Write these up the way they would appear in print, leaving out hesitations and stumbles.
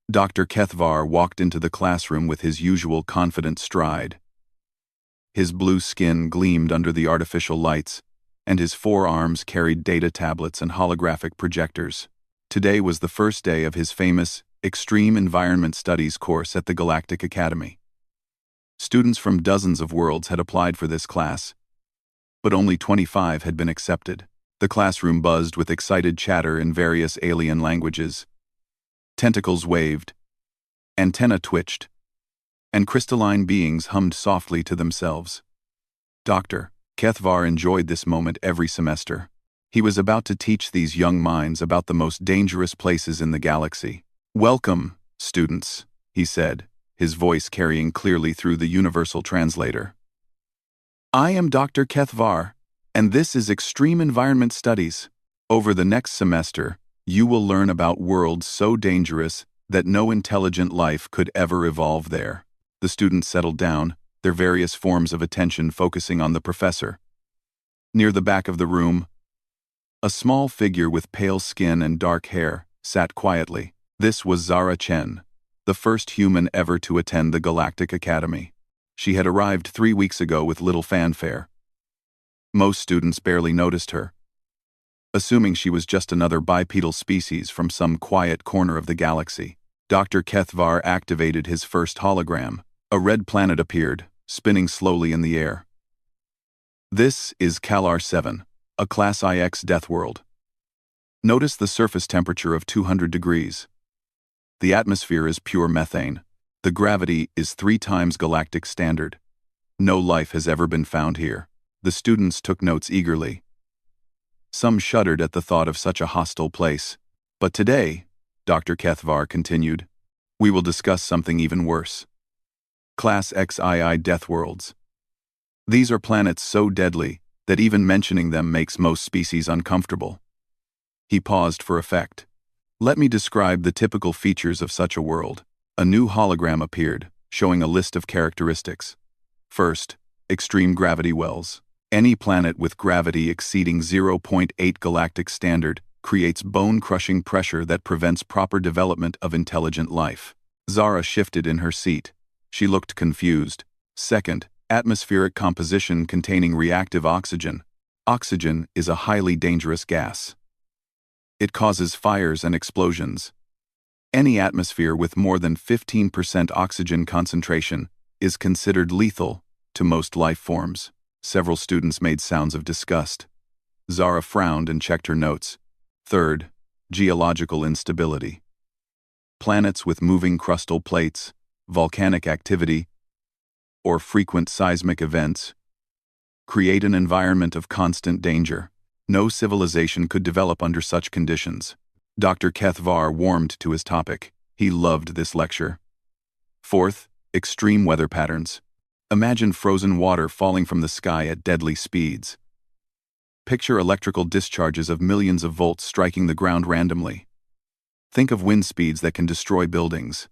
Dr. Kethvar walked into the classroom with his usual confident stride. His blue skin gleamed under the artificial lights, and his forearms carried data tablets and holographic projectors. Today was the first day of his famous Extreme Environment Studies course at the Galactic Academy. Students from dozens of worlds had applied for this class, but only 25 had been accepted. The classroom buzzed with excited chatter in various alien languages. Tentacles waved, antennae twitched, and crystalline beings hummed softly to themselves. Dr. Kethvar enjoyed this moment every semester. He was about to teach these young minds about the most dangerous places in the galaxy. "Welcome, students," he said, his voice carrying clearly through the universal translator. "I am Dr. Kethvar, and this is Extreme Environment Studies. Over the next semester, you will learn about worlds so dangerous that no intelligent life could ever evolve there." The students settled down, their various forms of attention focusing on the professor. Near the back of the room, a small figure with pale skin and dark hair sat quietly. This was Zara Chen, the first human ever to attend the Galactic Academy. She had arrived 3 weeks ago with little fanfare. Most students barely noticed her, assuming she was just another bipedal species from some quiet corner of the galaxy. Dr. Kethvar activated his first hologram. A red planet appeared, spinning slowly in the air. "This is Kalar 7, a Class IX Deathworld. Notice the surface temperature of 200 degrees. The atmosphere is pure methane. The gravity is 3 times galactic standard. No life has ever been found here." The students took notes eagerly. Some shuddered at the thought of such a hostile place. "But today," Dr. Kethvar continued, "we will discuss something even worse. Class XII Deathworlds. These are planets so deadly that even mentioning them makes most species uncomfortable." He paused for effect. "Let me describe the typical features of such a world." A new hologram appeared, showing a list of characteristics. First, extreme gravity wells. Any planet with gravity exceeding 0.8 galactic standard creates bone-crushing pressure that prevents proper development of intelligent life. Zara shifted in her seat. She looked confused. Second, atmospheric composition containing reactive oxygen. Oxygen is a highly dangerous gas. It causes fires and explosions. Any atmosphere with more than 15% oxygen concentration is considered lethal to most life forms. Several students made sounds of disgust. Zara frowned and checked her notes. Third, geological instability. Planets with moving crustal plates, volcanic activity, or frequent seismic events create an environment of constant danger. No civilization could develop under such conditions. Dr. Kethvar warmed to his topic. He loved this lecture. Fourth, extreme weather patterns. Imagine frozen water falling from the sky at deadly speeds. Picture electrical discharges of millions of volts striking the ground randomly. Think of wind speeds that can destroy buildings.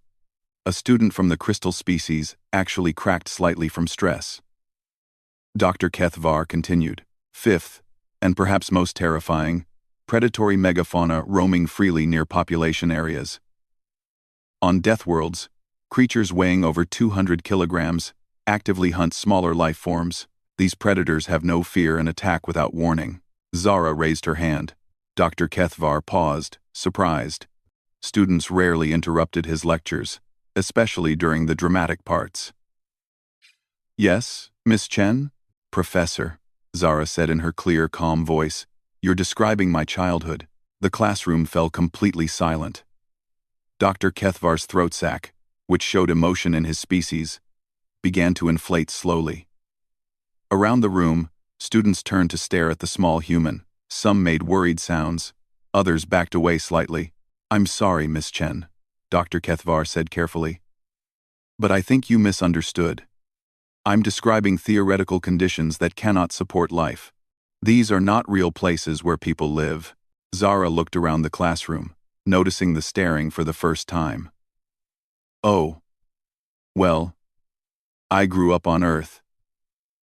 A student from the crystal species actually cracked slightly from stress. Dr. Kethvar continued. Fifth, and perhaps most terrifying, predatory megafauna roaming freely near population areas. On Deathworlds, creatures weighing over 200 kilograms actively hunt smaller life forms. These predators have no fear and attack without warning. Zara raised her hand. Dr. Kethvar paused, surprised. Students rarely interrupted his lectures, especially during the dramatic parts. "Yes, Miss Chen?" "Professor," Zara said in her clear, calm voice, "you're describing my childhood." The classroom fell completely silent. Dr. Kethvar's throat sac, which showed emotion in his species, began to inflate slowly. Around the room, students turned to stare at the small human. Some made worried sounds, others backed away slightly. "I'm sorry, Miss Chen," Dr. Kethvar said carefully. "But I think you misunderstood. I'm describing theoretical conditions that cannot support life. These are not real places where people live." Zara looked around the classroom, noticing the staring for the first time. "Oh. Well, I grew up on Earth.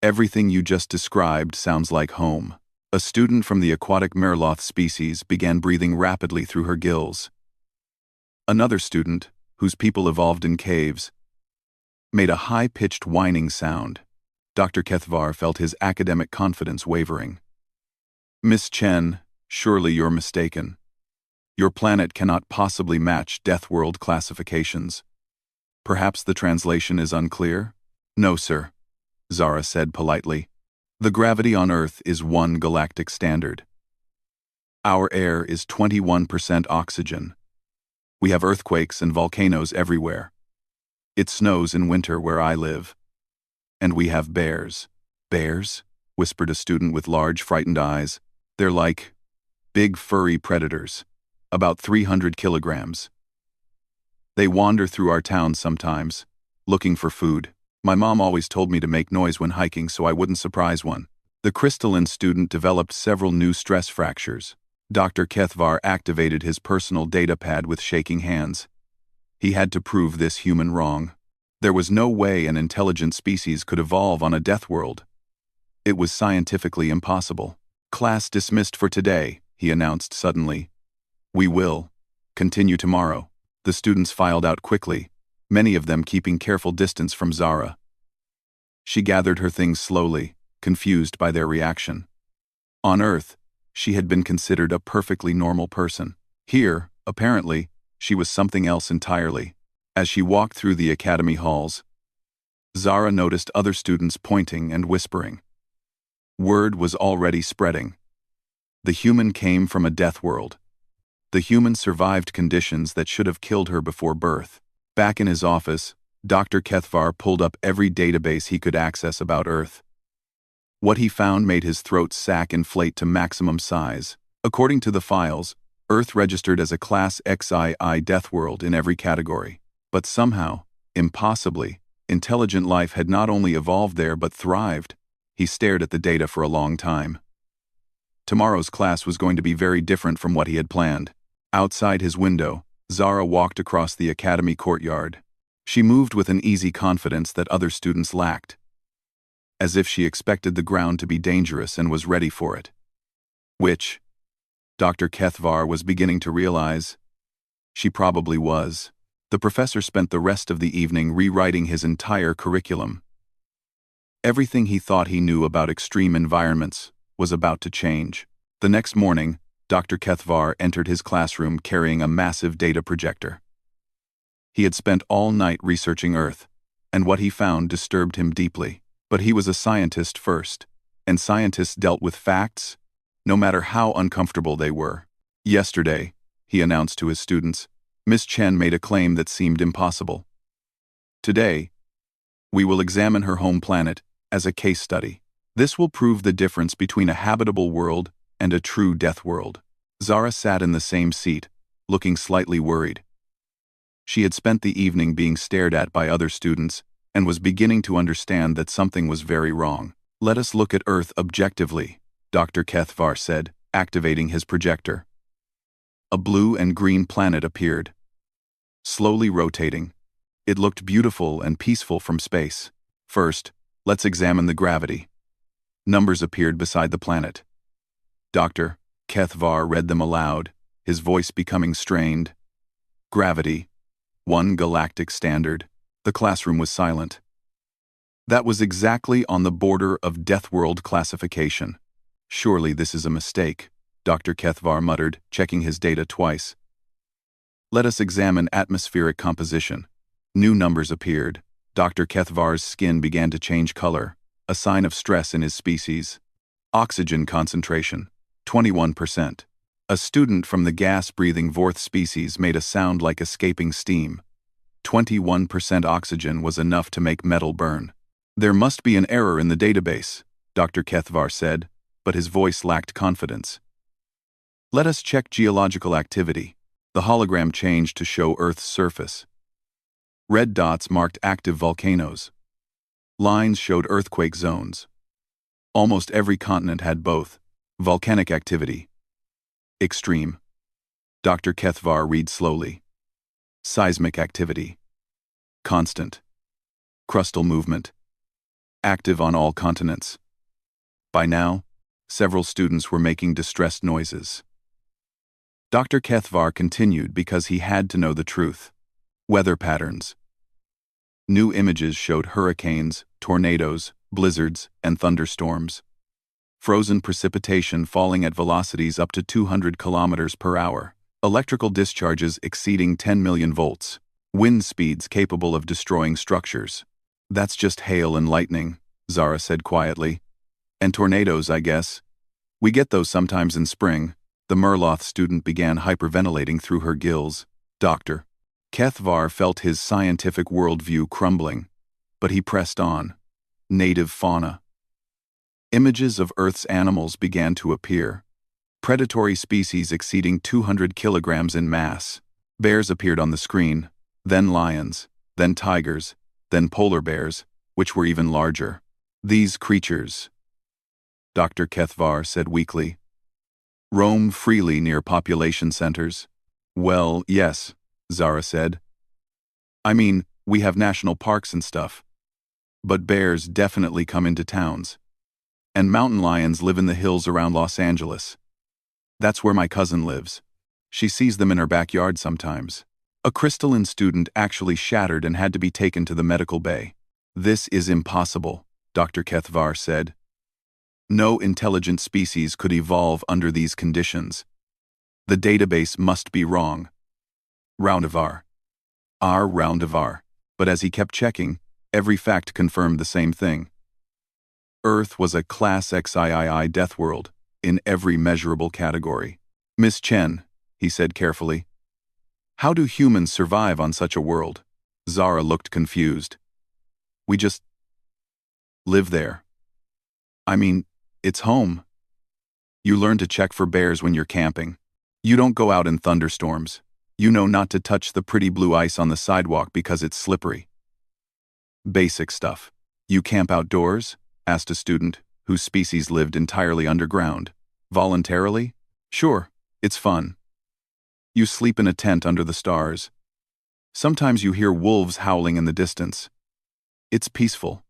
Everything you just described sounds like home." A student from the aquatic Merloth species began breathing rapidly through her gills. Another student, whose people evolved in caves, made a high-pitched whining sound. Dr. Kethvar felt his academic confidence wavering. "Miss Chen, surely you're mistaken. Your planet cannot possibly match Deathworld classifications. Perhaps the translation is unclear?" "No, sir," Zara said politely. "The gravity on Earth is 1 galactic standard. Our air is 21% oxygen. We have earthquakes and volcanoes everywhere. It snows in winter where I live. And we have bears." "Bears?" whispered a student with large, frightened eyes. "They're like big furry predators, about 300 kilograms. They wander through our town sometimes, looking for food. My mom always told me to make noise when hiking so I wouldn't surprise one." The crystalline student developed several new stress fractures. Dr. Kethvar activated his personal data pad with shaking hands. He had to prove this human wrong. There was no way an intelligent species could evolve on a death world. It was scientifically impossible. "Class dismissed for today," he announced suddenly. "We will continue tomorrow." The students filed out quickly, many of them keeping careful distance from Zara. She gathered her things slowly, confused by their reaction. On Earth, she had been considered a perfectly normal person. Here, apparently, she was something else entirely. As she walked through the academy halls, Zara noticed other students pointing and whispering. Word was already spreading. The human came from a death world. The human survived conditions that should have killed her before birth. Back in his office, Dr. Kethvar pulled up every database he could access about Earth. What he found made his throat sac inflate to maximum size. According to the files, Earth registered as a Class XII death world in every category. But somehow, impossibly, intelligent life had not only evolved there but thrived. He stared at the data for a long time. Tomorrow's class was going to be very different from what he had planned. Outside his window, Zara walked across the academy courtyard. She moved with an easy confidence that other students lacked, as if she expected the ground to be dangerous and was ready for it. Which, Dr. Kethvar was beginning to realize, she probably was. The professor spent the rest of the evening rewriting his entire curriculum. Everything he thought he knew about extreme environments was about to change. The next morning, Dr. Kethvar entered his classroom carrying a massive data projector. He had spent all night researching Earth, and what he found disturbed him deeply. But he was a scientist first, and scientists dealt with facts, no matter how uncomfortable they were. "Yesterday," he announced to his students, "Miss Chen made a claim that seemed impossible. Today, we will examine her home planet as a case study. This will prove the difference between a habitable world and a true death world." Zara sat in the same seat, looking slightly worried. She had spent the evening being stared at by other students and was beginning to understand that something was very wrong. "Let us look at Earth objectively," Dr. Kethvar said, activating his projector. A blue and green planet appeared, slowly rotating. It looked beautiful and peaceful from space. "First, let's examine the gravity." Numbers appeared beside the planet. Dr. Kethvar read them aloud, his voice becoming strained. "Gravity, 1 galactic standard." The classroom was silent. That was exactly on the border of Deathworld classification. "Surely this is a mistake," Dr. Kethvar muttered, checking his data twice. "Let us examine atmospheric composition." New numbers appeared. Dr. Kethvar's skin began to change color, a sign of stress in his species. Oxygen concentration, 21%. A student from the gas-breathing Vorth species made a sound like escaping steam. 21% oxygen was enough to make metal burn. "There must be an error in the database," Dr. Kethvar said, but his voice lacked confidence. "Let us check geological activity." The hologram changed to show Earth's surface. Red dots marked active volcanoes. Lines showed earthquake zones. Almost every continent had both. Volcanic activity. Extreme. Dr. Kethvar read slowly. Seismic activity. Constant. Crustal movement. Active on all continents. By now, several students were making distressed noises. Dr. Kethvar continued because he had to know the truth. Weather patterns. New images showed hurricanes, tornadoes, blizzards, and thunderstorms. Frozen precipitation falling at velocities up to 200 kilometers per hour. Electrical discharges exceeding 10 million volts. Wind speeds capable of destroying structures. That's just hail and lightning, Zara said quietly. And tornadoes, I guess. We get those sometimes in spring. The Murloth student began hyperventilating through her gills. Dr. Kethvar felt his scientific worldview crumbling, but he pressed on. Native fauna. Images of Earth's animals began to appear. Predatory species exceeding 200 kilograms in mass. Bears appeared on the screen, then lions, then tigers, then polar bears, which were even larger. These creatures, Dr. Kethvar said weakly, roam freely near population centers. Well, yes, Zara said. I mean, we have national parks and stuff. But bears definitely come into towns. And mountain lions live in the hills around Los Angeles. That's where my cousin lives. She sees them in her backyard sometimes. A crystalline student actually shattered and had to be taken to the medical bay. This is impossible, Dr. Kethvar said. No intelligent species could evolve under these conditions. The database must be wrong. Roundivar. Roundivar. But as he kept checking, every fact confirmed the same thing. Earth was a Class XIII death world, in every measurable category. Miss Chen, he said carefully. How do humans survive on such a world? Zara looked confused. We just live there. I mean, it's home. You learn to check for bears when you're camping. You don't go out in thunderstorms. You know not to touch the pretty blue ice on the sidewalk because it's slippery. Basic stuff. You camp outdoors? Asked a student, whose species lived entirely underground. Voluntarily? Sure, it's fun. You sleep in a tent under the stars. Sometimes you hear wolves howling in the distance. It's peaceful.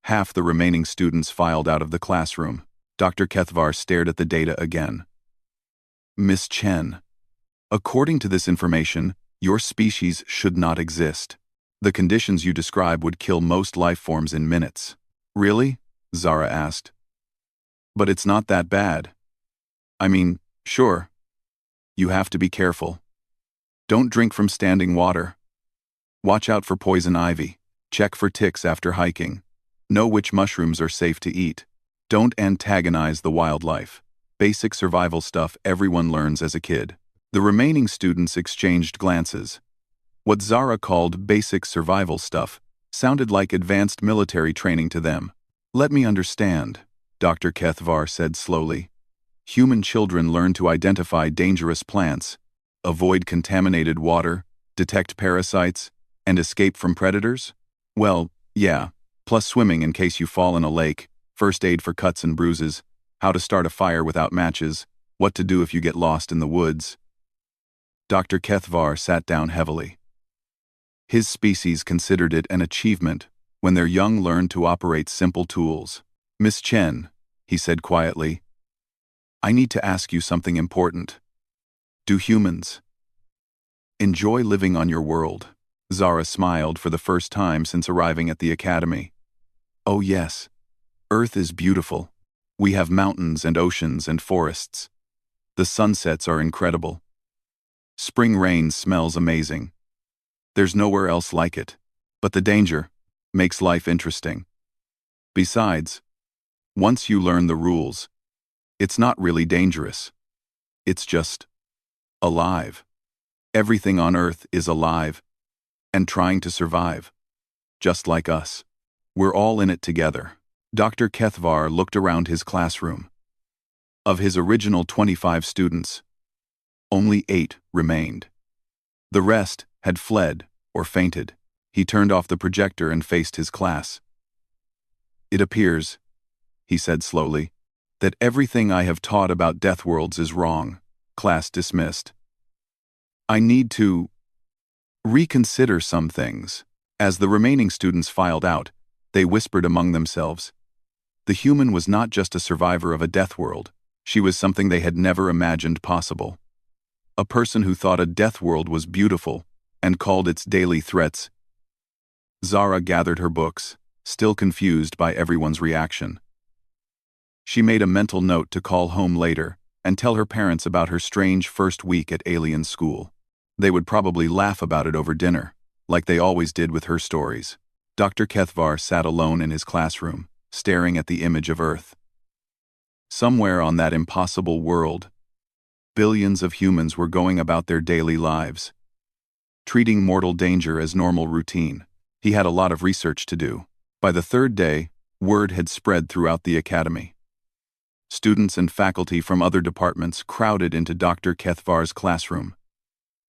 Half the remaining students filed out of the classroom. Dr. Kethvar stared at the data again. Miss Chen, according to this information, your species should not exist. The conditions you describe would kill most life forms in minutes. Really? Zara asked. But it's not that bad. I mean, sure. You have to be careful. Don't drink from standing water. Watch out for poison ivy. Check for ticks after hiking. Know which mushrooms are safe to eat. Don't antagonize the wildlife. Basic survival stuff everyone learns as a kid. The remaining students exchanged glances. What Zara called basic survival stuff sounded like advanced military training to them. Let me understand, Dr. Kethvar said slowly. Human children learn to identify dangerous plants, avoid contaminated water, detect parasites, and escape from predators? Well, yeah, plus swimming in case you fall in a lake, first aid for cuts and bruises, how to start a fire without matches, what to do if you get lost in the woods. Dr. Kethvar sat down heavily. His species considered it an achievement when their young learned to operate simple tools. Miss Chen, he said quietly, I need to ask you something important. Do humans enjoy living on your world? Zara smiled for the first time since arriving at the academy. Oh yes, Earth is beautiful. We have mountains and oceans and forests. The sunsets are incredible. Spring rain smells amazing. There's nowhere else like it. But the danger makes life interesting. Besides, once you learn the rules, it's not really dangerous. It's just alive. Everything on Earth is alive and trying to survive, just like us. We're all in it together. Dr. Kethvar looked around his classroom. Of his original 25 students, only 8 remained. The rest had fled or fainted. He turned off the projector and faced his class. It appears, he said slowly, that everything I have taught about death worlds is wrong. Class dismissed. I need to reconsider some things. As the remaining students filed out, they whispered among themselves. The human was not just a survivor of a death world, she was something they had never imagined possible. A person who thought a death world was beautiful and called its daily threats. Zara gathered her books, still confused by everyone's reaction. She made a mental note to call home later and tell her parents about her strange first week at alien school. They would probably laugh about it over dinner, like they always did with her stories. Dr. Kethvar sat alone in his classroom, staring at the image of Earth. Somewhere on that impossible world, billions of humans were going about their daily lives, treating mortal danger as normal routine. He had a lot of research to do. By the third day, word had spread throughout the academy. Students and faculty from other departments crowded into Dr. Kethvar's classroom,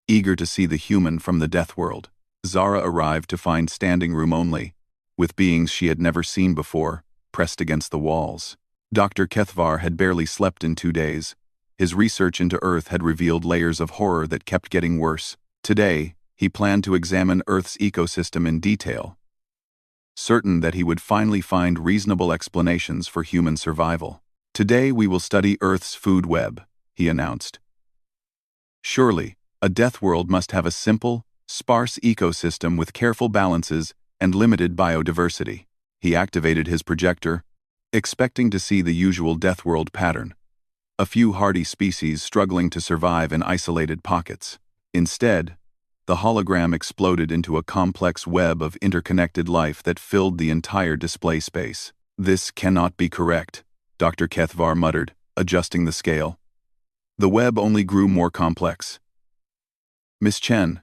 eager to see the human from the death world. Zara arrived to find standing room only, with beings she had never seen before, pressed against the walls. Dr. Kethvar had barely slept in 2 days. His research into Earth had revealed layers of horror that kept getting worse. Today, he planned to examine Earth's ecosystem in detail, certain that he would finally find reasonable explanations for human survival. Today we will study Earth's food web, he announced. Surely, a death world must have a simple, sparse ecosystem with careful balances and limited biodiversity. He activated his projector, expecting to see the usual death world pattern. A few hardy species struggling to survive in isolated pockets. Instead, the hologram exploded into a complex web of interconnected life that filled the entire display space. This cannot be correct, Dr. Kethvar muttered, adjusting the scale. The web only grew more complex. Miss Chen,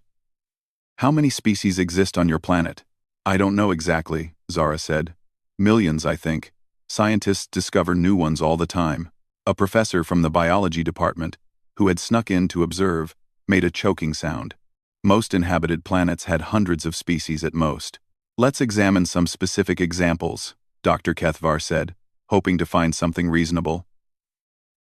how many species exist on your planet? I don't know exactly, Zara said. Millions, I think. Scientists discover new ones all the time. A professor from the biology department, who had snuck in to observe, made a choking sound. Most inhabited planets had hundreds of species at most. Let's examine some specific examples, Dr. Kethvar said, hoping to find something reasonable.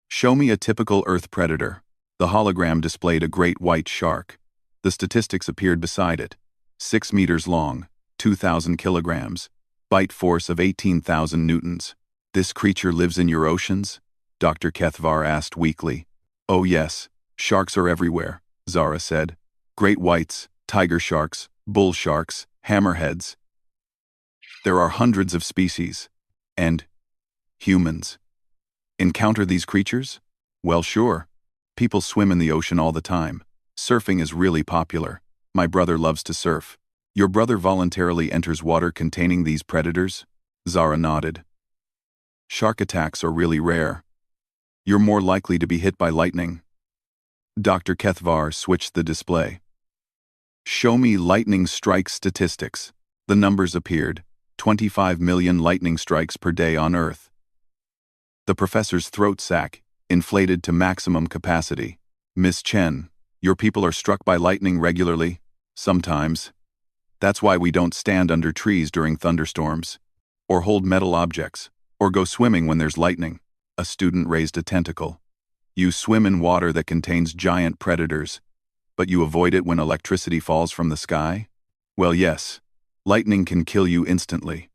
Show me a typical Earth predator. The hologram displayed a great white shark. The statistics appeared beside it. 6 meters long, 2,000 kilograms, bite force of 18,000 newtons. This creature lives in your oceans? Dr. Kethvar asked weakly. Oh yes, sharks are everywhere, Zara said. Great whites, tiger sharks, bull sharks, hammerheads. There are hundreds of species. And humans encounter these creatures? Well, sure. People swim in the ocean all the time. Surfing is really popular. My brother loves to surf. Your brother voluntarily enters water containing these predators? Zara nodded. Shark attacks are really rare. You're more likely to be hit by lightning. Dr. Kethvar switched the display. Show me lightning strike statistics. The numbers appeared. 25 million lightning strikes per day on Earth. The professor's throat sac inflated to maximum capacity. Miss Chen, your people are struck by lightning regularly? Sometimes. That's why we don't stand under trees during thunderstorms, or hold metal objects, or go swimming when there's lightning. A student raised a tentacle. You swim in water that contains giant predators, but you avoid it when electricity falls from the sky? Well, yes. Lightning can kill you instantly.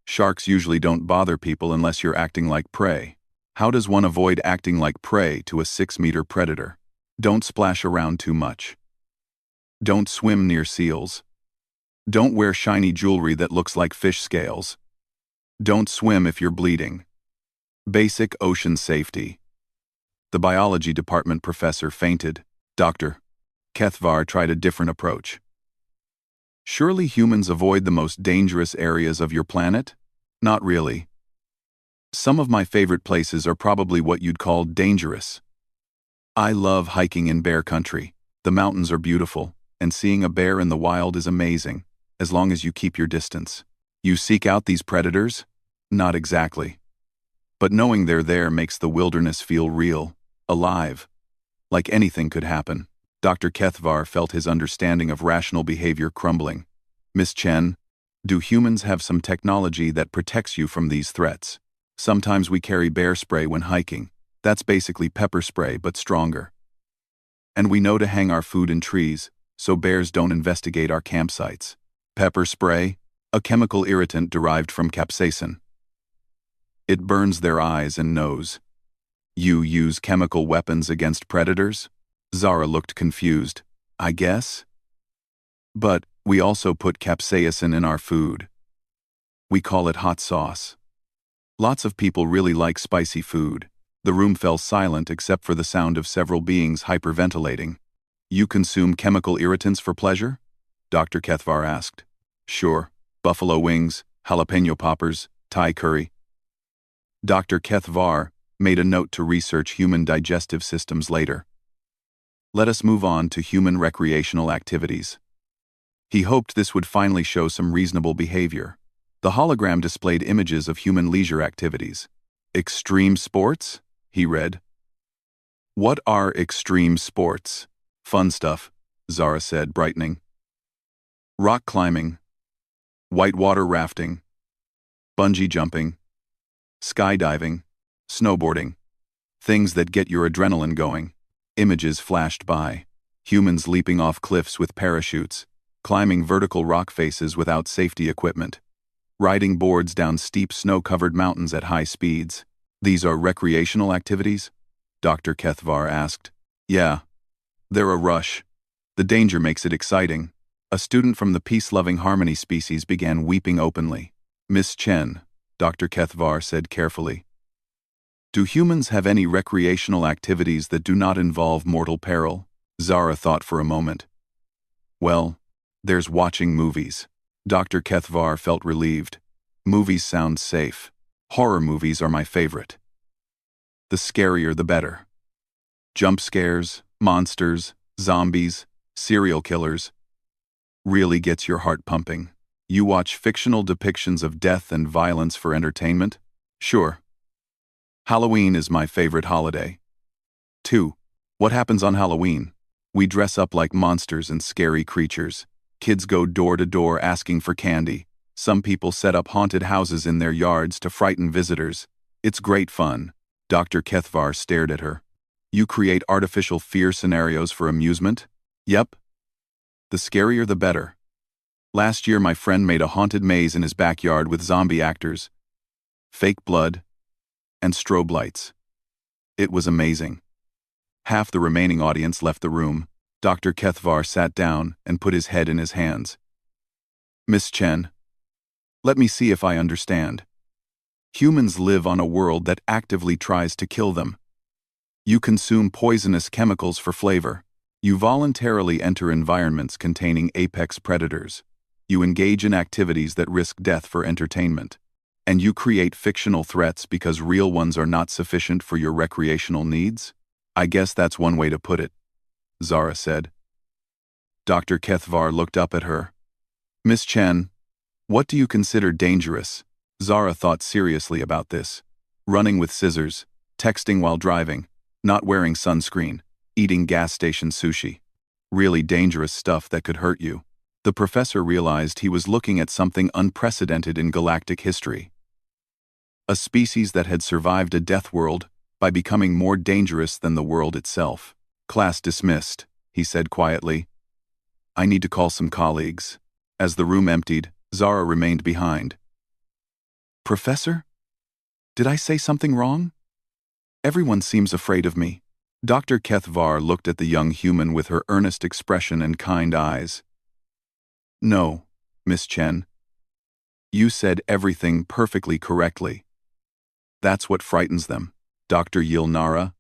Sharks usually don't bother people unless you're acting like prey. How does one avoid acting like prey to a 6-meter predator? Don't splash around too much. Don't swim near seals. Don't wear shiny jewelry that looks like fish scales. Don't swim if you're bleeding. Basic ocean safety. The biology department professor fainted. Dr. Kethvar tried a different approach. Surely humans avoid the most dangerous areas of your planet? Not really. Some of my favorite places are probably what you'd call dangerous. I love hiking in bear country. The mountains are beautiful, and seeing a bear in the wild is amazing, as long as you keep your distance. You seek out these predators? Not exactly. But knowing they're there makes the wilderness feel real, alive, like anything could happen. Dr. Kethvar felt his understanding of rational behavior crumbling. Miss Chen, do humans have some technology that protects you from these threats? Sometimes we carry bear spray when hiking. That's basically pepper spray, but stronger. And we know to hang our food in trees, so bears don't investigate our campsites. Pepper spray? A chemical irritant derived from capsaicin. It burns their eyes and nose. You use chemical weapons against predators? Zara looked confused. I guess? But we also put capsaicin in our food. We call it hot sauce. Lots of people really like spicy food. The room fell silent except for the sound of several beings hyperventilating. You consume chemical irritants for pleasure? Dr. Kethvar asked. Sure. Buffalo wings, jalapeno poppers, Thai curry. Dr. Kethvar made a note to research human digestive systems later. Let us move on to human recreational activities. He hoped this would finally show some reasonable behavior. The hologram displayed images of human leisure activities. Extreme sports? He read. What are extreme sports? Fun stuff, Zara said, brightening. Rock climbing, whitewater rafting, bungee jumping, skydiving, snowboarding. Things that get your adrenaline going. Images flashed by. Humans leaping off cliffs with parachutes, climbing vertical rock faces without safety equipment, riding boards down steep snow-covered mountains at high speeds. These are recreational activities? Dr. Kethvar asked. Yeah. They're a rush. The danger makes it exciting. A student from the peace-loving harmony species began weeping openly. Miss Chen, Dr. Kethvar said carefully. Do humans have any recreational activities that do not involve mortal peril? Zara thought for a moment. Well, there's watching movies. Dr. Kethvar felt relieved. Movies sound safe. Horror movies are my favorite. The scarier the better. Jump scares, monsters, zombies, serial killers. Really gets your heart pumping. You watch fictional depictions of death and violence for entertainment? Sure. Halloween is my favorite holiday. 2. What happens on Halloween? We dress up like monsters and scary creatures. Kids go door to door asking for candy. Some people set up haunted houses in their yards to frighten visitors. It's great fun. Dr. Kethvar stared at her. You create artificial fear scenarios for amusement? Yep. The scarier the better. Last year my friend made a haunted maze in his backyard with zombie actors, fake blood, and strobe lights. It was amazing. Half the remaining audience left the room. Dr. Kethvar sat down and put his head in his hands. Miss Chen, let me see if I understand. Humans live on a world that actively tries to kill them. You consume poisonous chemicals for flavor. You voluntarily enter environments containing apex predators. You engage in activities that risk death for entertainment. And you create fictional threats because real ones are not sufficient for your recreational needs? I guess that's one way to put it, Zara said. Dr. Kethvar looked up at her. Miss Chen, what do you consider dangerous? Zara thought seriously about this. Running with scissors, texting while driving, not wearing sunscreen, eating gas station sushi. Really dangerous stuff that could hurt you. The professor realized he was looking at something unprecedented in galactic history. A species that had survived a death world by becoming more dangerous than the world itself. Class dismissed, he said quietly. I need to call some colleagues. As the room emptied, Zara remained behind. Professor? Did I say something wrong? Everyone seems afraid of me. Dr. Kethvar looked at the young human with her earnest expression and kind eyes. No, Miss Chen. You said everything perfectly correctly. That's what frightens them. Dr. Yilnara,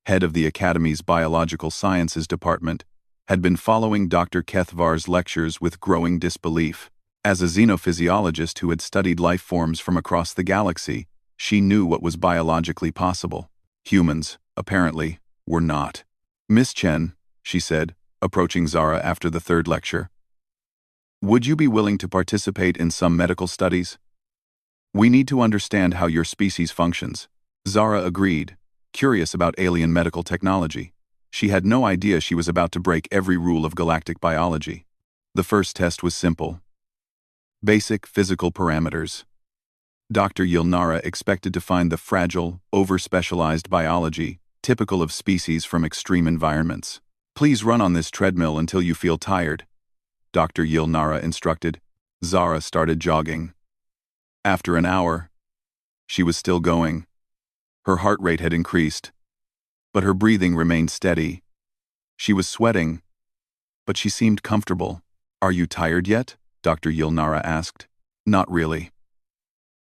head of the Academy's Biological Sciences Department, had been following Dr. Kethvar's lectures with growing disbelief. As a xenophysiologist who had studied life forms from across the galaxy, she knew what was biologically possible. Humans, apparently, were not. Miss Chen, she said, approaching Zara after the third lecture. Would you be willing to participate in some medical studies? We need to understand how your species functions. Zara agreed, curious about alien medical technology. She had no idea she was about to break every rule of galactic biology. The first test was simple. Basic physical parameters. Dr. Yilnara expected to find the fragile, over-specialized biology typical of species from extreme environments. Please run on this treadmill until you feel tired, Dr. Yilnara instructed. Zara started jogging. After an hour, she was still going. Her heart rate had increased, but her breathing remained steady. She was sweating, but she seemed comfortable. Are you tired yet? Dr. Yilnara asked. Not really.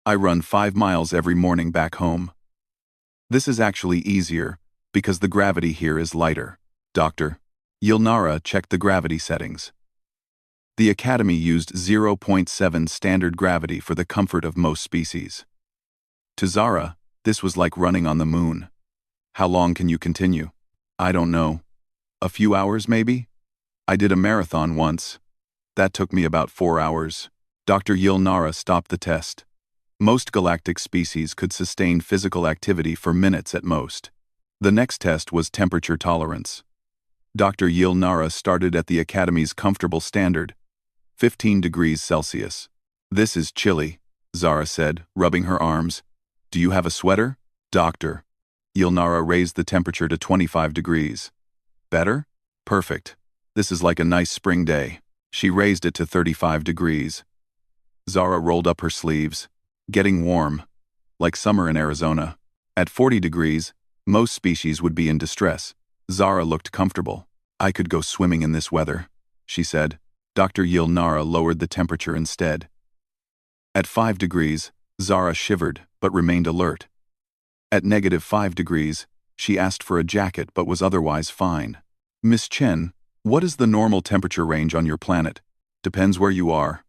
I run 5 miles every morning back home. This is actually easier, because the gravity here is lighter. Dr. Yilnara checked the gravity settings. The Academy used 0.7 standard gravity for the comfort of most species. To Zara, this was like running on the moon. How long can you continue? I don't know. A few hours, maybe? I did a marathon once. That took me about 4 hours. Dr. Yilnara stopped the test. Most galactic species could sustain physical activity for minutes at most. The next test was temperature tolerance. Dr. Yilnara started at the Academy's comfortable standard, 15 degrees Celsius. This is chilly, Zara said, rubbing her arms. Do you have a sweater? Dr. Yilnara raised the temperature to 25 degrees. Better? Perfect. This is like a nice spring day. She raised it to 35 degrees. Zara rolled up her sleeves. Getting warm. Like summer in Arizona. At 40 degrees, most species would be in distress. Zara looked comfortable. I could go swimming in this weather, she said. Dr. Yilnara lowered the temperature instead. At 5 degrees, Zara shivered but remained alert. At -5 degrees, she asked for a jacket but was otherwise fine. Miss Chen, what is the normal temperature range on your planet? Depends where you are.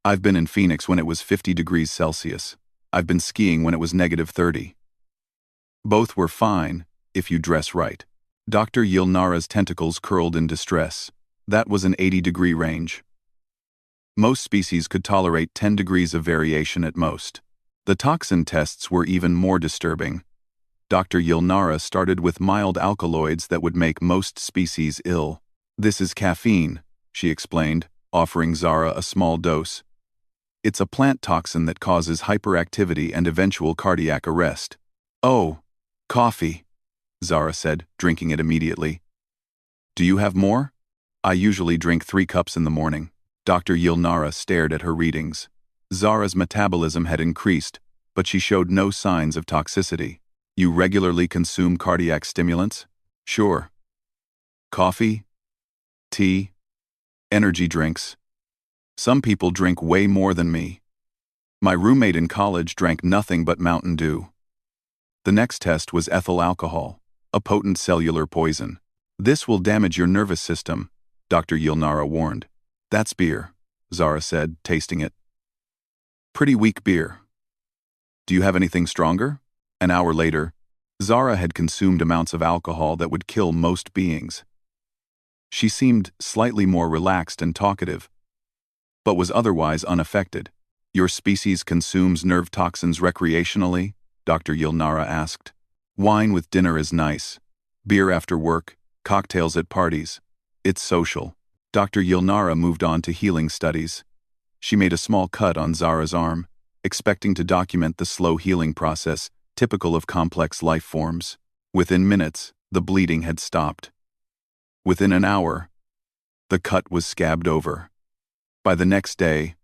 I've been in Phoenix when it was 50 degrees Celsius. I've been skiing when it was -30. Both were fine, if you dress right. Dr. Yilnara's tentacles curled in distress. That was an 80-degree range. Most species could tolerate 10 degrees of variation at most. The toxin tests were even more disturbing. Dr. Yilnara started with mild alkaloids that would make most species ill. This is caffeine, she explained, offering Zara a small dose. It's a plant toxin that causes hyperactivity and eventual cardiac arrest. Oh, coffee, Zara said, drinking it immediately. Do you have more? I usually drink 3 cups in the morning. Dr. Yilnara stared at her readings. Zara's metabolism had increased, but she showed no signs of toxicity. You regularly consume cardiac stimulants? Sure. Coffee? Tea? Energy drinks? Some people drink way more than me. My roommate in college drank nothing but Mountain Dew. The next test was ethyl alcohol, a potent cellular poison. This will damage your nervous system, Dr. Yilnara warned. That's beer, Zara said, tasting it. Pretty weak beer. Do you have anything stronger? An hour later, Zara had consumed amounts of alcohol that would kill most beings. She seemed slightly more relaxed and talkative, but was otherwise unaffected. Your species consumes nerve toxins recreationally? Dr. Yilnara asked. Wine with dinner is nice. Beer after work, cocktails at parties. It's social. Dr. Yilnara moved on to healing studies. She made a small cut on Zara's arm, expecting to document the slow healing process typical of complex life forms. Within minutes, the bleeding had stopped. Within an hour, the cut was scabbed over. By the next day,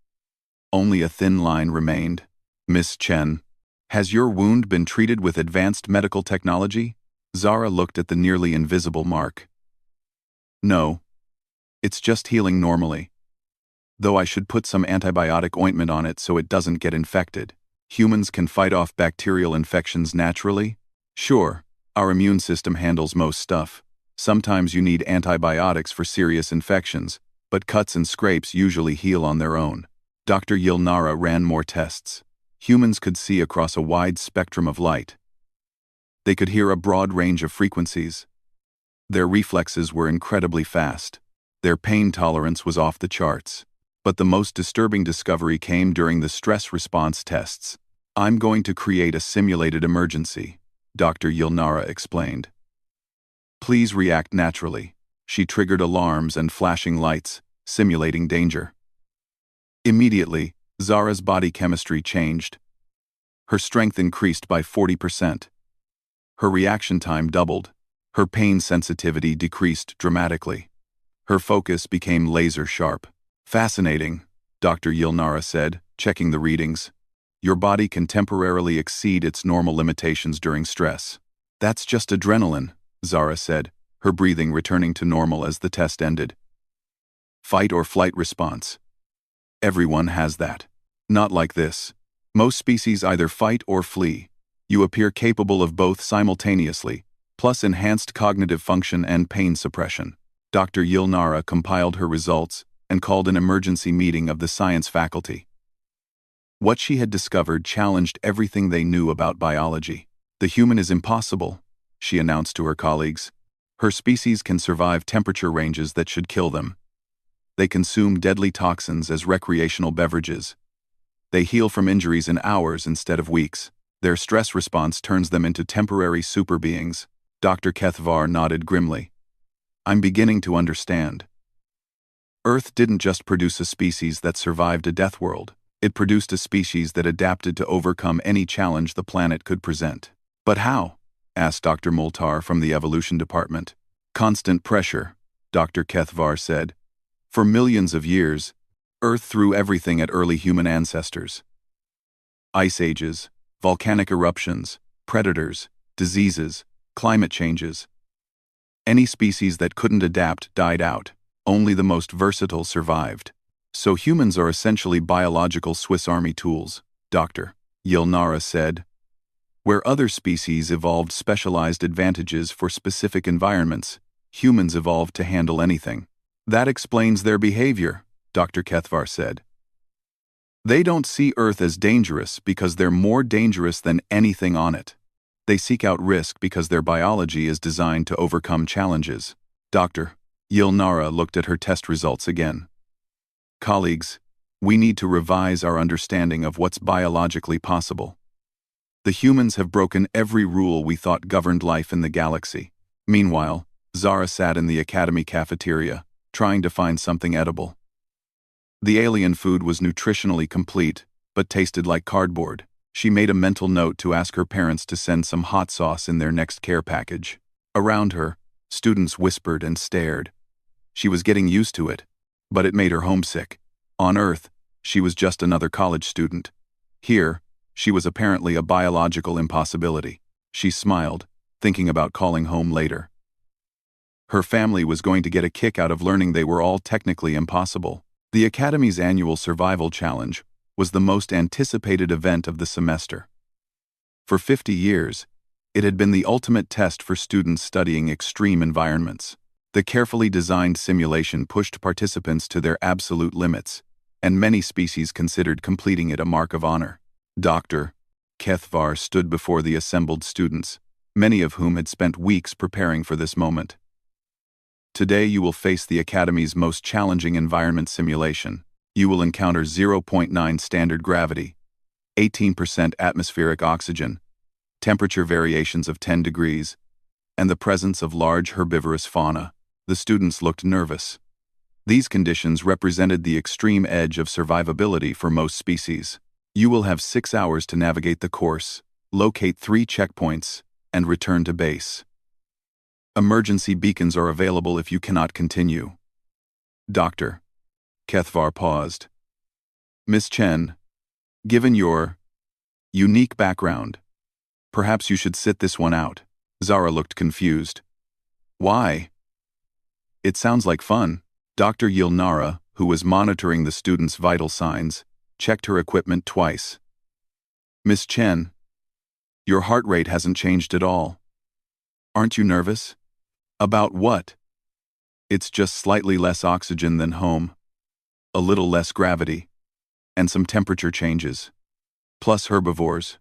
only a thin line remained. Miss Chen, has your wound been treated with advanced medical technology? Zara looked at the nearly invisible mark. No. It's just healing normally. Though I should put some antibiotic ointment on it so it doesn't get infected. Humans can fight off bacterial infections naturally? Sure, our immune system handles most stuff. Sometimes you need antibiotics for serious infections, but cuts and scrapes usually heal on their own. Dr. Yilnara ran more tests. Humans could see across a wide spectrum of light. They could hear a broad range of frequencies. Their reflexes were incredibly fast. Their pain tolerance was off the charts. But the most disturbing discovery came during the stress response tests. I'm going to create a simulated emergency, Dr. Yilnara explained. Please react naturally. She triggered alarms and flashing lights, simulating danger. Immediately, Zara's body chemistry changed. Her strength increased by 40%. Her reaction time doubled. Her pain sensitivity decreased dramatically. Her focus became laser sharp. Fascinating, Dr. Yilnara said, checking the readings. Your body can temporarily exceed its normal limitations during stress. That's just adrenaline, Zara said, her breathing returning to normal as the test ended. Fight or flight response. Everyone has that. Not like this. Most species either fight or flee. You appear capable of both simultaneously, plus enhanced cognitive function and pain suppression. Dr. Yilnara compiled her results and called an emergency meeting of the science faculty. What she had discovered challenged everything they knew about biology. The human is impossible, she announced to her colleagues. Her species can survive temperature ranges that should kill them. They consume deadly toxins as recreational beverages. They heal from injuries in hours instead of weeks. Their stress response turns them into temporary super beings. Dr. Kethvar nodded grimly. I'm beginning to understand. Earth didn't just produce a species that survived a death world. It produced a species that adapted to overcome any challenge the planet could present. But how? Asked Dr. Multar from the evolution department. Constant pressure, Dr. Kethvar said. For millions of years, Earth threw everything at early human ancestors. Ice ages, volcanic eruptions, predators, diseases, climate changes. Any species that couldn't adapt died out. Only the most versatile survived. So humans are essentially biological Swiss Army tools, Dr. Yilnara said. Where other species evolved specialized advantages for specific environments, humans evolved to handle anything. That explains their behavior, Dr. Kethvar said. They don't see Earth as dangerous because they're more dangerous than anything on it. They seek out risk because their biology is designed to overcome challenges. Dr. Yilnara looked at her test results again. Colleagues, we need to revise our understanding of what's biologically possible. The humans have broken every rule we thought governed life in the galaxy. Meanwhile, Zara sat in the academy cafeteria, trying to find something edible. The alien food was nutritionally complete, but tasted like cardboard. She made a mental note to ask her parents to send some hot sauce in their next care package. Around her, students whispered and stared. She was getting used to it, but it made her homesick. On Earth, she was just another college student. Here, she was apparently a biological impossibility. She smiled, thinking about calling home later. Her family was going to get a kick out of learning they were all technically impossible. The Academy's annual survival challenge was the most anticipated event of the semester. For 50 years, it had been the ultimate test for students studying extreme environments. The carefully designed simulation pushed participants to their absolute limits, and many species considered completing it a mark of honor. Dr. Kethvar stood before the assembled students, many of whom had spent weeks preparing for this moment. Today you will face the Academy's most challenging environment simulation. You will encounter 0.9 standard gravity, 18% atmospheric oxygen, temperature variations of 10 degrees, and the presence of large herbivorous fauna. The students looked nervous. These conditions represented the extreme edge of survivability for most species. You will have 6 hours to navigate the course, locate 3 checkpoints, and return to base. Emergency beacons are available if you cannot continue. Dr. Kethvar paused. Miss Chen, given your unique background, perhaps you should sit this one out. Zara looked confused. Why? It sounds like fun. Dr. Yilnara, who was monitoring the students' vital signs, checked her equipment twice. Miss Chen, your heart rate hasn't changed at all. Aren't you nervous? About what? It's just slightly less oxygen than home, a little less gravity, and some temperature changes, plus herbivores,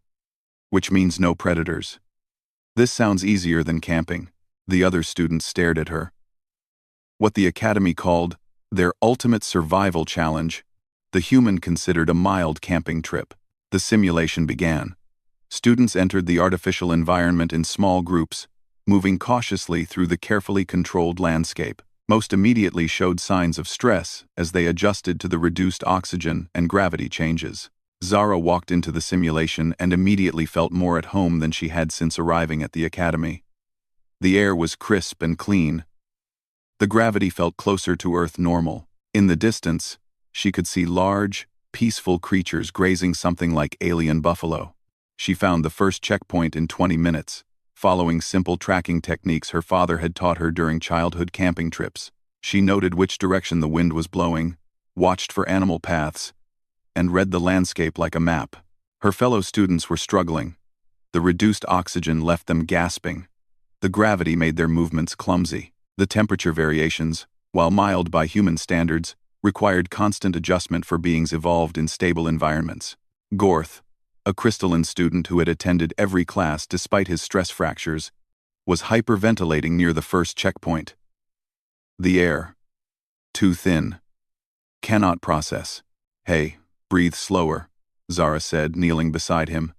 which means no predators. This sounds easier than camping. The other students stared at her. What the Academy called their ultimate survival challenge, the human considered a mild camping trip. The simulation began. Students entered the artificial environment in small groups, moving cautiously through the carefully controlled landscape. Most immediately showed signs of stress as they adjusted to the reduced oxygen and gravity changes. Zara walked into the simulation and immediately felt more at home than she had since arriving at the Academy. The air was crisp and clean. The gravity felt closer to Earth normal. In the distance, she could see large, peaceful creatures grazing something like alien buffalo. She found the first checkpoint in 20 minutes, following simple tracking techniques her father had taught her during childhood camping trips. She noted which direction the wind was blowing, watched for animal paths, and read the landscape like a map. Her fellow students were struggling. The reduced oxygen left them gasping. The gravity made their movements clumsy. The temperature variations, while mild by human standards, required constant adjustment for beings evolved in stable environments. Gorth, a crystalline student who had attended every class despite his stress fractures, was hyperventilating near the first checkpoint. The air. Too thin. Cannot process. Hey, breathe slower, Zara said, kneeling beside him.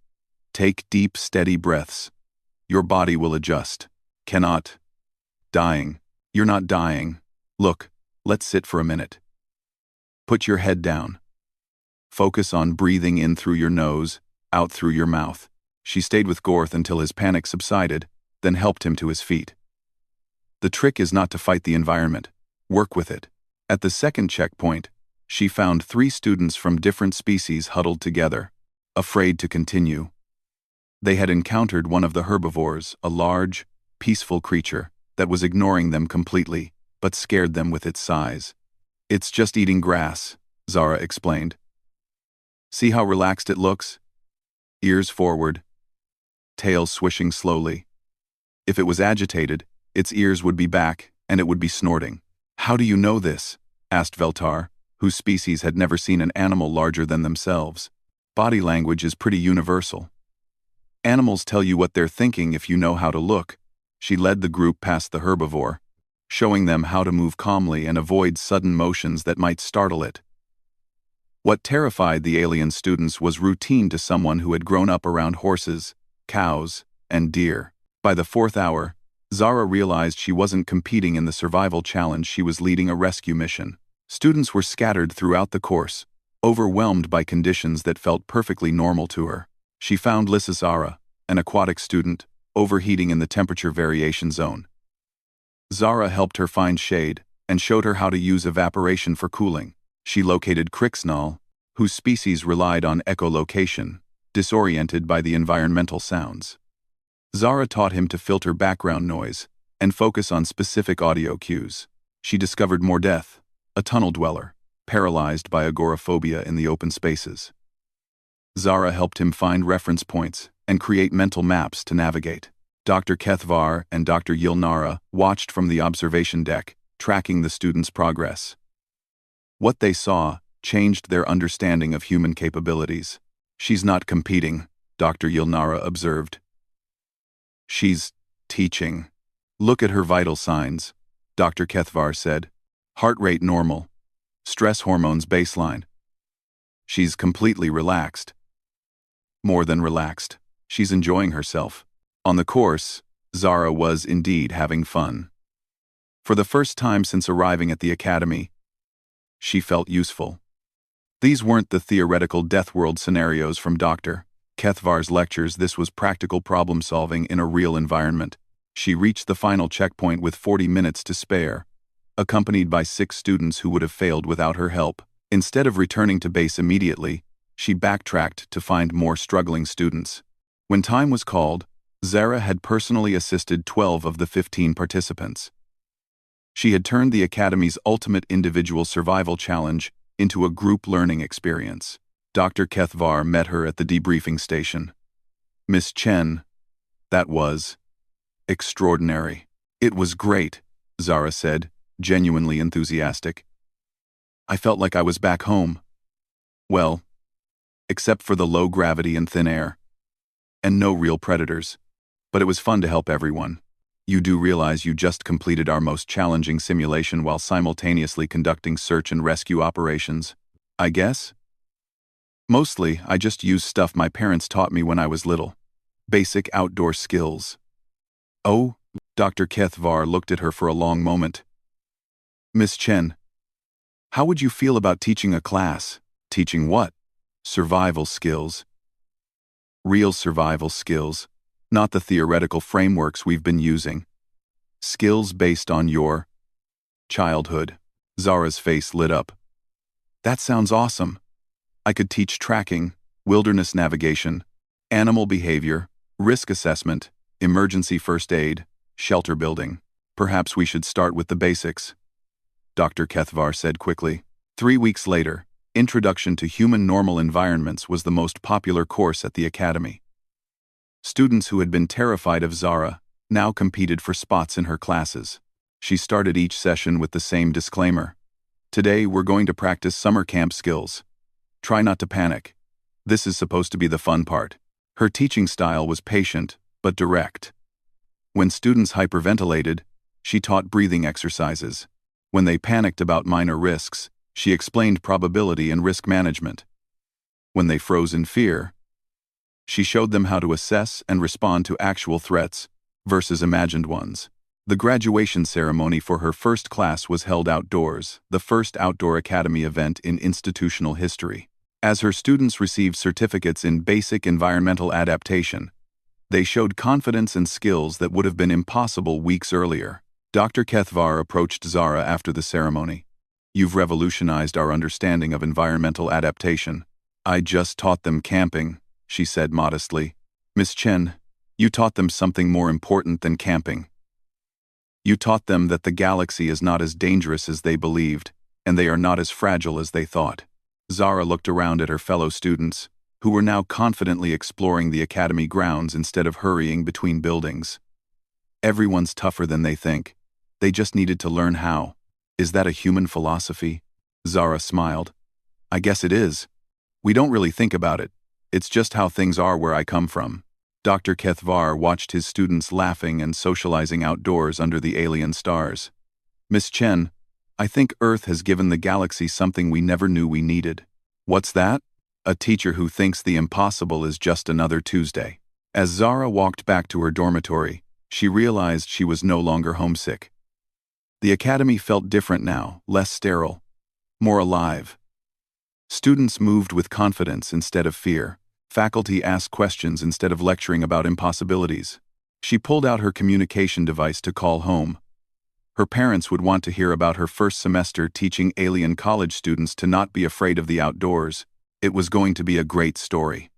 Take deep, steady breaths. Your body will adjust. Cannot. Dying. You're not dying. Look, let's sit for a minute. Put your head down. Focus on breathing in through your nose, out through your mouth. She stayed with Gorth until his panic subsided, then helped him to his feet. The trick is not to fight the environment. Work with it. At the second checkpoint, she found 3 students from different species huddled together, afraid to continue. They had encountered one of the herbivores, a large, peaceful creature that was ignoring them completely, but scared them with its size. It's just eating grass, Zara explained. See how relaxed it looks? Ears forward, tail swishing slowly. If it was agitated, its ears would be back, and it would be snorting. How do you know this? Asked Veltar, whose species had never seen an animal larger than themselves. Body language is pretty universal. Animals tell you what they're thinking if you know how to look. She led the group past the herbivore, showing them how to move calmly and avoid sudden motions that might startle it. What terrified the alien students was routine to someone who had grown up around horses, cows, and deer. By the 4th hour, Zara realized she wasn't competing in the survival challenge, she was leading a rescue mission. Students were scattered throughout the course, overwhelmed by conditions that felt perfectly normal to her. She found Zara, an aquatic student, overheating in the temperature variation zone. Zara helped her find shade and showed her how to use evaporation for cooling. She located Crixnall, whose species relied on echolocation, disoriented by the environmental sounds. Zara taught him to filter background noise and focus on specific audio cues. She discovered Mordeth, a tunnel dweller, paralyzed by agoraphobia in the open spaces. Zara helped him find reference points and create mental maps to navigate. Dr. Kethvar and Dr. Yilnara watched from the observation deck, tracking the students' progress. What they saw changed their understanding of human capabilities. She's not competing, Dr. Yilnara observed. She's teaching. Look at her vital signs, Dr. Kethvar said. Heart rate normal. Stress hormones baseline. She's completely relaxed. More than relaxed. She's enjoying herself. On the course, Zara was indeed having fun. For the first time since arriving at the academy, she felt useful. These weren't the theoretical Deathworld scenarios from Dr. Kethvar's lectures, this was practical problem-solving in a real environment. She reached the final checkpoint with 40 minutes to spare, accompanied by 6 students who would have failed without her help. Instead of returning to base immediately, she backtracked to find more struggling students. When time was called, Zara had personally assisted 12 of the 15 participants. She had turned the Academy's ultimate individual survival challenge into a group learning experience. Dr. Kethvar met her at the debriefing station. Miss Chen, that was extraordinary. It was great, Zara said, genuinely enthusiastic. I felt like I was back home. Well, except for the low gravity and thin air. And no real predators. But it was fun to help everyone. You do realize you just completed our most challenging simulation while simultaneously conducting search and rescue operations, I guess? Mostly, I just used stuff my parents taught me when I was little. Basic outdoor skills. Oh, Dr. Kethvar looked at her for a long moment. Miss Chen, how would you feel about teaching a class? Teaching what? Survival skills. Real survival skills. Not the theoretical frameworks we've been using. Skills based on your childhood. Zara's face lit up. That sounds awesome. I could teach tracking, wilderness navigation, animal behavior, risk assessment, emergency first aid, shelter building. Perhaps we should start with the basics. Dr. Kethvar said quickly. 3 weeks later, Introduction to Human Normal Environments was the most popular course at the academy. Students who had been terrified of Zara now competed for spots in her classes. She started each session with the same disclaimer. Today we're going to practice summer camp skills. Try not to panic. This is supposed to be the fun part. Her teaching style was patient, but direct. When students hyperventilated, she taught breathing exercises. When they panicked about minor risks, she explained probability and risk management. When they froze in fear, she showed them how to assess and respond to actual threats versus imagined ones. The graduation ceremony for her first class was held outdoors, the first outdoor academy event in institutional history. As her students received certificates in basic environmental adaptation, they showed confidence and skills that would have been impossible weeks earlier. Dr. Kethvar approached Zara after the ceremony. You've revolutionized our understanding of environmental adaptation. I just taught them camping, she said modestly. Miss Chen, you taught them something more important than camping. You taught them that the galaxy is not as dangerous as they believed, and they are not as fragile as they thought. Zara looked around at her fellow students, who were now confidently exploring the academy grounds instead of hurrying between buildings. Everyone's tougher than they think. They just needed to learn how. Is that a human philosophy? Zara smiled. I guess it is. We don't really think about it. It's just how things are where I come from. Dr. Kethvar watched his students laughing and socializing outdoors under the alien stars. Miss Chen, I think Earth has given the galaxy something we never knew we needed. What's that? A teacher who thinks the impossible is just another Tuesday. As Zara walked back to her dormitory, she realized she was no longer homesick. The academy felt different now, less sterile, more alive. Students moved with confidence instead of fear. Faculty asked questions instead of lecturing about impossibilities. She pulled out her communication device to call home. Her parents would want to hear about her first semester teaching alien college students to not be afraid of the outdoors. It was going to be a great story.